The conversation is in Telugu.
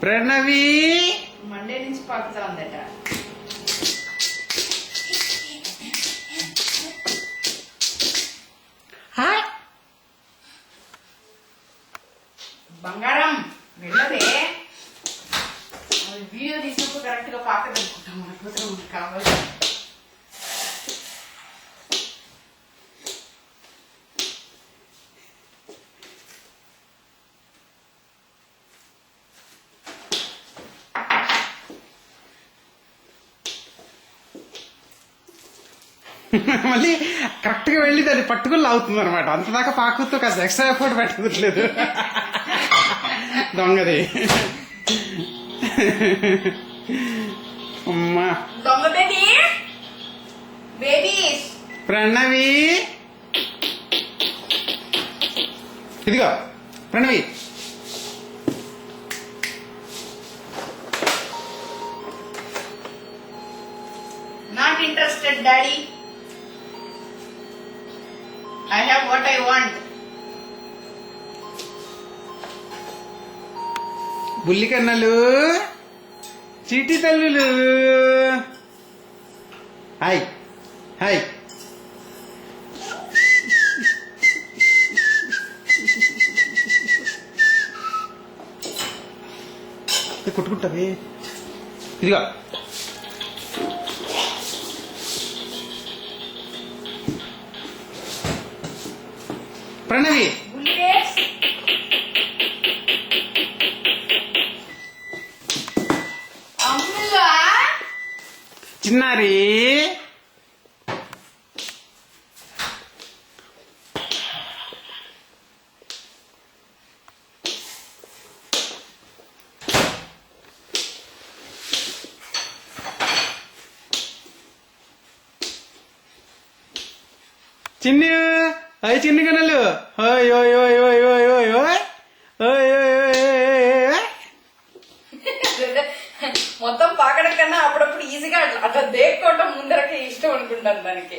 ప్రణవి మండే నుంచి పాకుతా ఉందట. బంగారం వెళ్ళదే, వీడియో తీసినప్పుడు కరెక్ట్ గా పాకదనుకుంటాం. మనకు కావాలి. మళ్ళీ కరెక్ట్ గా వెళ్ళి దాన్ని పట్టుకుని లాగుతుంది అనమాట. అంతదాకా పాకుతూ కాస్త ఎక్స్ట్రా ఎఫర్ట్ పెట్టలేదు దొంగది. అమ్మా దొంగ బేబీ బేబీస్. ప్రణవి ఇదిగో Pranavi. Not interested, Daddy. I have what I want. బుల్లి కన్నలు, చీటి తల్లులు, హాయ్ హాయ్. కొట్టుకుంటావే. ఇదిగో ప్రణవి. Bullets. అమ్ములా చిన్నారి చిన్ని. అయ్యి చిన్ని కన్నలు. ఓయ్ ఓయ్ ఓయ్ ఓయ్ ఓయ్ ఓయ్ ఓయ్ ఓయ్ ఓయ్ ఓయ్. మొత్తం పాకడం కన్నా అప్పుడప్పుడు ఈజీగా అట్లా దేక్కోవటం ముందరకే ఇష్టం అనుకుంటాను దానికి.